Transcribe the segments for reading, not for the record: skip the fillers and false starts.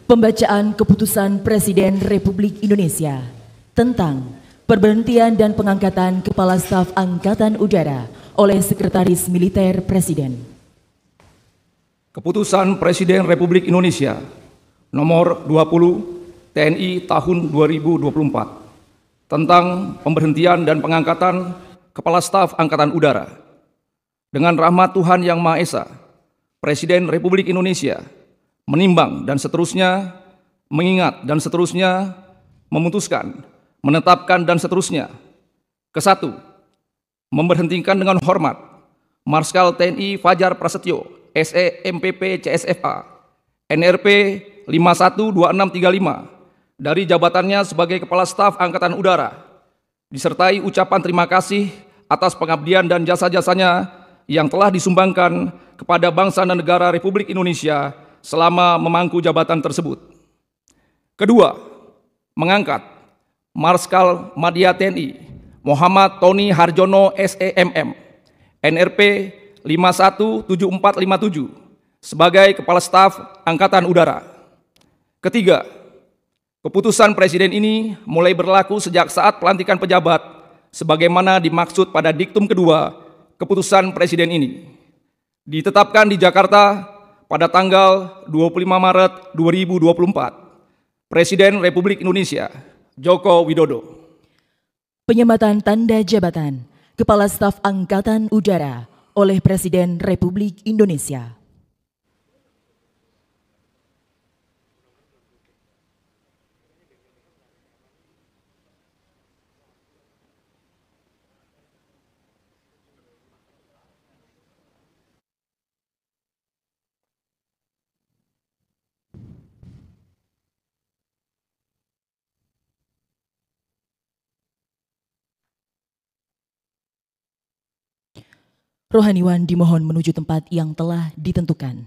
Pembacaan Keputusan Presiden Republik Indonesia tentang pemberhentian dan pengangkatan Kepala Staf Angkatan Udara oleh Sekretaris Militer Presiden. Keputusan Presiden Republik Indonesia Nomor 20 TNI tahun 2024 tentang pemberhentian dan pengangkatan Kepala Staf Angkatan Udara. Dengan rahmat Tuhan Yang Maha Esa, Presiden Republik Indonesia menimbang dan seterusnya, mengingat dan seterusnya, memutuskan, menetapkan dan seterusnya. Ke-1, memberhentikan dengan hormat Marskal TNI Fajar Prasetyo, SE MPP CSFA, NRP 512635 dari jabatannya sebagai Kepala Staf Angkatan Udara, disertai ucapan terima kasih atas pengabdian dan jasa-jasanya yang telah disumbangkan kepada bangsa dan negara Republik Indonesia selama memangku jabatan tersebut. Kedua, mengangkat Marskal Madya TNI Muhammad Tony Harjono SEMM, NRP 517457 sebagai Kepala Staf Angkatan Udara. Ketiga, keputusan Presiden ini mulai berlaku sejak saat pelantikan pejabat sebagaimana dimaksud pada diktum kedua keputusan Presiden ini. Ditetapkan di Jakarta pada tanggal 25 Maret 2024, Presiden Republik Indonesia Joko Widodo. Penyematan tanda jabatan Kepala Staf Angkatan Udara oleh Presiden Republik Indonesia. Rohaniwan dimohon menuju tempat yang telah ditentukan.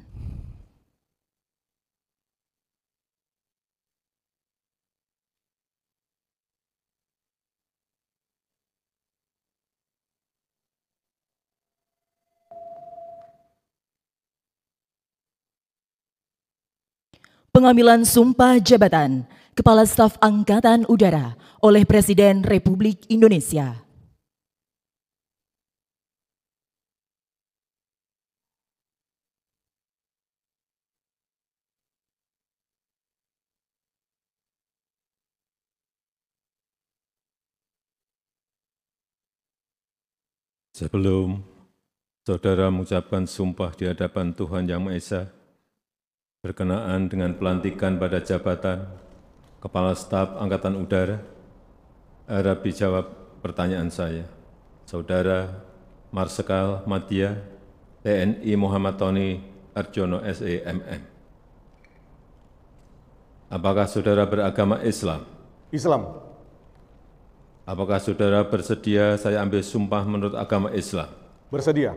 Pengambilan sumpah jabatan Kepala Staf Angkatan Udara oleh Presiden Republik Indonesia. Sebelum saudara mengucapkan sumpah di hadapan Tuhan Yang Maha Esa, berkenaan dengan pelantikan pada jabatan Kepala Staf Angkatan Udara, harap dijawab pertanyaan saya. Saudara Marskal Madya TNI Muhammad Tony Harjono SEMM. Apakah saudara beragama Islam? Islam. Apakah saudara bersedia saya ambil sumpah menurut agama Islam? Bersedia.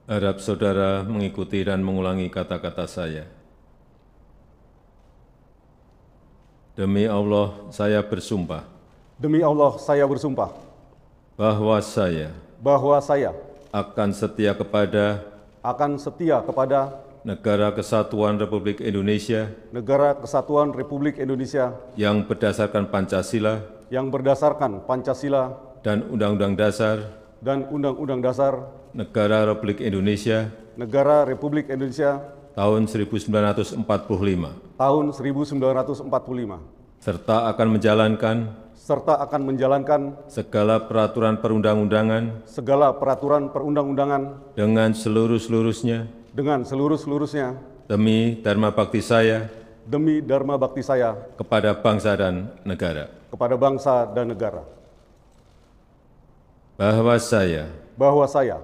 Harap saudara mengikuti dan mengulangi kata-kata saya. Demi Allah, saya bersumpah. Demi Allah, saya bersumpah. Bahwa saya akan setia kepada Negara Kesatuan Republik Indonesia yang berdasarkan Pancasila dan Undang-Undang Dasar Negara Republik Indonesia tahun 1945 serta akan menjalankan segala peraturan perundang-undangan dengan seluruh-seluruhnya demi dharma bakti saya kepada bangsa dan negara. Bahwa saya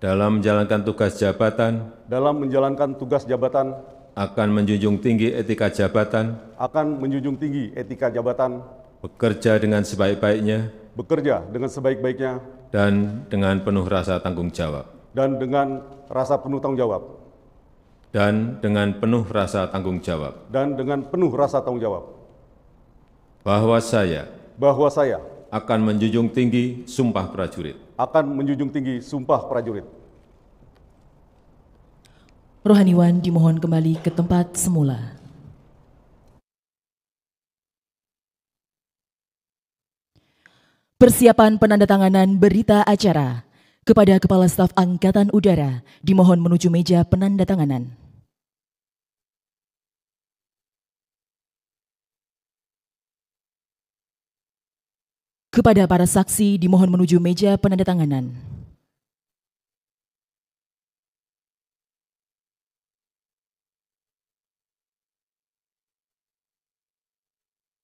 dalam menjalankan tugas jabatan akan menjunjung tinggi etika jabatan, bekerja dengan sebaik-baiknya dan dengan penuh rasa tanggung jawab. Bahwa saya akan menjunjung tinggi sumpah prajurit. Rohaniwan dimohon kembali ke tempat semula. Persiapan penandatanganan berita acara kepada Kepala Staf Angkatan Udara dimohon menuju meja penandatanganan. Kepada para saksi dimohon menuju meja penandatanganan.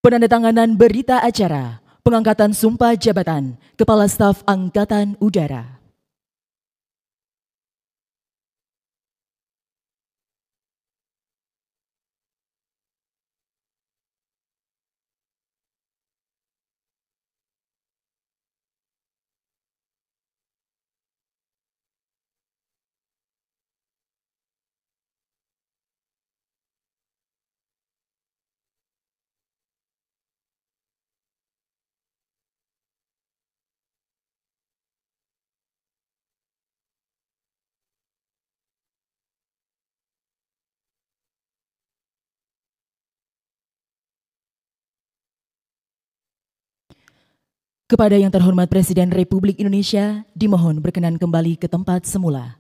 Penandatanganan berita acara pengangkatan sumpah jabatan Kepala Staf Angkatan Udara. Kepada yang terhormat Presiden Republik Indonesia, dimohon berkenan kembali ke tempat semula.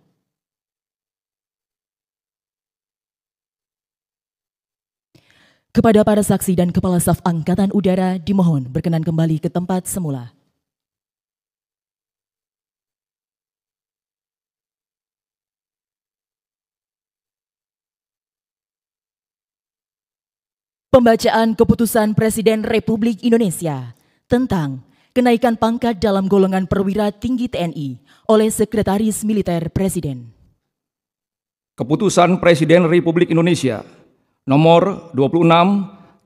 Kepada para saksi dan Kepala Staf Angkatan Udara, dimohon berkenan kembali ke tempat semula. Pembacaan Keputusan Presiden Republik Indonesia tentang kenaikan pangkat dalam golongan perwira tinggi TNI oleh Sekretaris Militer Presiden. Keputusan Presiden Republik Indonesia nomor 26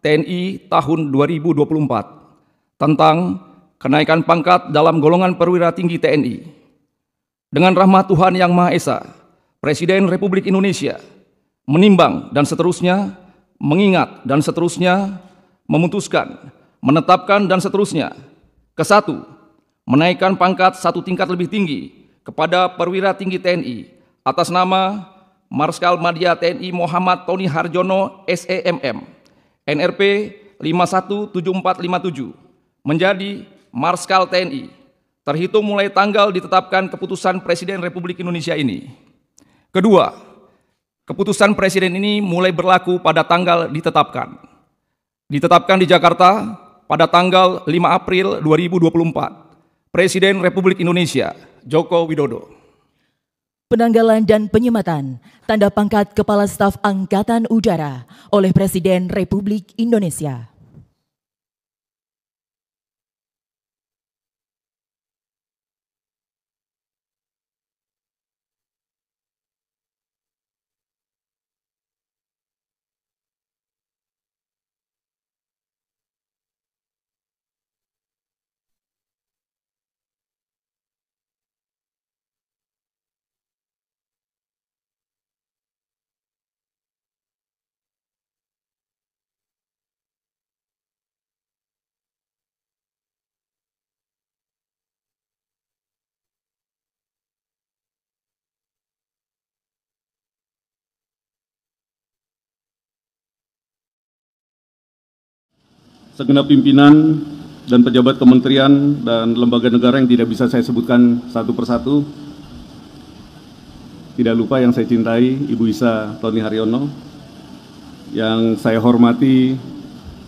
TNI tahun 2024 tentang kenaikan pangkat dalam golongan perwira tinggi TNI. Dengan rahmat Tuhan Yang Maha Esa, Presiden Republik Indonesia menimbang dan seterusnya, mengingat dan seterusnya, memutuskan, menetapkan dan seterusnya. Kesatu, menaikkan pangkat satu tingkat lebih tinggi kepada perwira tinggi TNI atas nama Marskal Madya TNI Muhammad Tony Harjono SEMM, NRP 517457, menjadi Marskal TNI, terhitung mulai tanggal ditetapkan keputusan Presiden Republik Indonesia ini. Kedua, keputusan Presiden ini mulai berlaku pada tanggal ditetapkan. Ditetapkan di Jakarta pada tanggal 5 April 2024, Presiden Republik Indonesia Joko Widodo. Penanggalan dan penyematan tanda pangkat Kepala Staf Angkatan Udara oleh Presiden Republik Indonesia. Segenap pimpinan dan pejabat kementerian dan lembaga negara yang tidak bisa saya sebutkan satu persatu. Tidak lupa yang saya cintai Ibu Isa Tony Harjono, yang saya hormati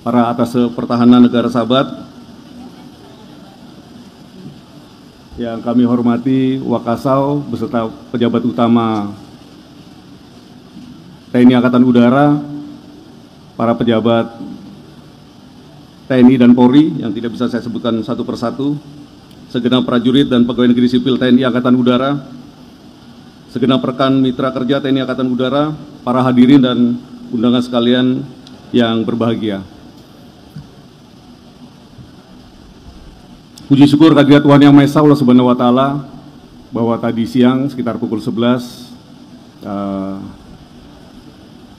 para Atase Pertahanan Negara Sahabat, yang kami hormati Wakasau beserta pejabat utama TNI Angkatan Udara, para pejabat TNI dan Polri yang tidak bisa saya sebutkan satu persatu, segenap prajurit dan pegawai negeri sipil TNI Angkatan Udara, segenap rekan mitra kerja TNI Angkatan Udara, para hadirin dan undangan sekalian yang berbahagia. Puji syukur kehadirat Tuhan Yang Maha Esa Allah Subhanahu wa Ta'ala bahwa tadi siang sekitar pukul 11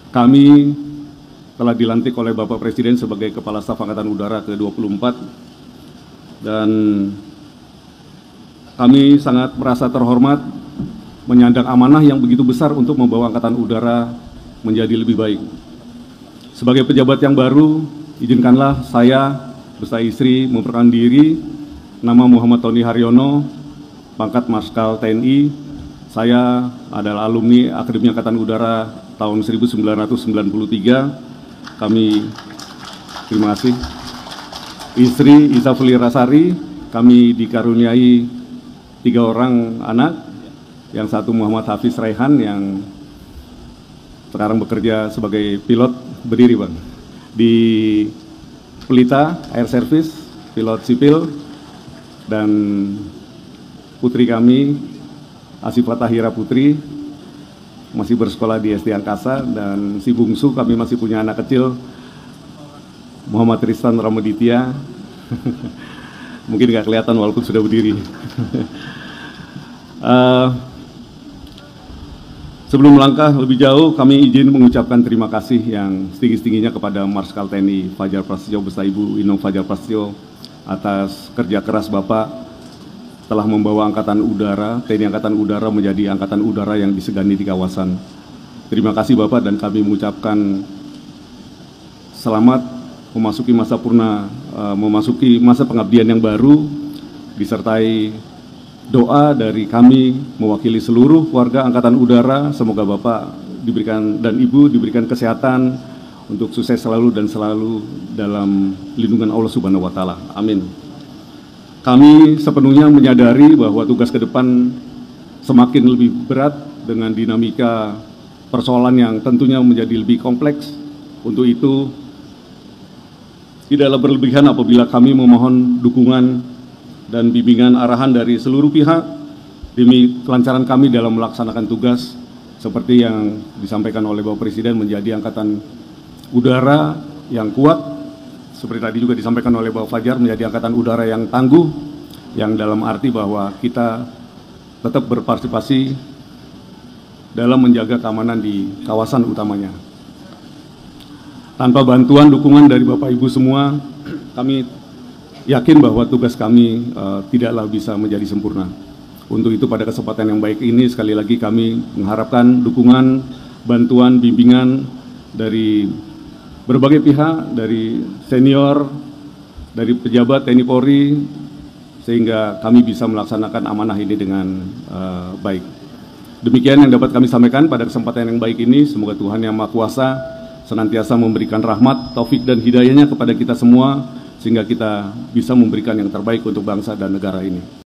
kami telah dilantik oleh Bapak Presiden sebagai Kepala Staf Angkatan Udara ke-24, dan kami sangat merasa terhormat menyandang amanah yang begitu besar untuk membawa Angkatan Udara menjadi lebih baik. Sebagai pejabat yang baru, izinkanlah saya beserta istri memperkenalkan diri. Nama Muhammad Tony Haryono, pangkat Marskal TNI. Saya adalah alumni Akademi Angkatan Udara tahun 1993. Terima kasih. Istri Isafuli Rasari, kami dikaruniai 3 orang anak. Yang satu Muhammad Hafiz Raihan yang sekarang bekerja sebagai pilot, berdiri Bang, di Pelita Air Service, pilot sipil. Dan putri kami Asifah Tahira Putri masih bersekolah di SD Angkasa, dan si bungsu kami masih punya anak kecil Muhammad Tristan Ramaditya. Mungkin nggak kelihatan walaupun sudah berdiri. Sebelum melangkah lebih jauh, kami izin mengucapkan terima kasih yang setinggi-tingginya kepada Marskal TNI Fajar Prasetyo beserta Ibu Inong Fajar Prasetyo atas kerja keras Bapak telah membawa Angkatan Udara, TNI Angkatan Udara menjadi Angkatan Udara yang disegani di kawasan. Terima kasih Bapak, dan kami mengucapkan selamat memasuki masa pengabdian yang baru, disertai doa dari kami mewakili seluruh warga Angkatan Udara. Semoga Bapak diberikan dan Ibu diberikan kesehatan untuk sukses selalu dan selalu dalam lindungan Allah Subhanahu wa Ta'ala. Amin. Kami sepenuhnya menyadari bahwa tugas ke depan semakin lebih berat dengan dinamika persoalan yang tentunya menjadi lebih kompleks. Untuk itu, tidaklah berlebihan apabila kami memohon dukungan dan bimbingan arahan dari seluruh pihak demi kelancaran kami dalam melaksanakan tugas seperti yang disampaikan oleh Bapak Presiden, menjadi Angkatan Udara yang kuat. Seperti tadi juga disampaikan oleh Bapak Fajar, menjadi Angkatan Udara yang tangguh, yang dalam arti bahwa kita tetap berpartisipasi dalam menjaga keamanan di kawasan utamanya. Tanpa bantuan dukungan dari Bapak Ibu semua, kami yakin bahwa tugas kami tidaklah bisa menjadi sempurna. Untuk itu pada kesempatan yang baik ini, sekali lagi kami mengharapkan dukungan, bantuan, bimbingan dari berbagai pihak, dari senior, dari pejabat TNI Polri, sehingga kami bisa melaksanakan amanah ini dengan baik. Demikian yang dapat kami sampaikan pada kesempatan yang baik ini. Semoga Tuhan Yang Maha Kuasa senantiasa memberikan rahmat, taufik dan hidayahnya kepada kita semua, sehingga kita bisa memberikan yang terbaik untuk bangsa dan negara ini.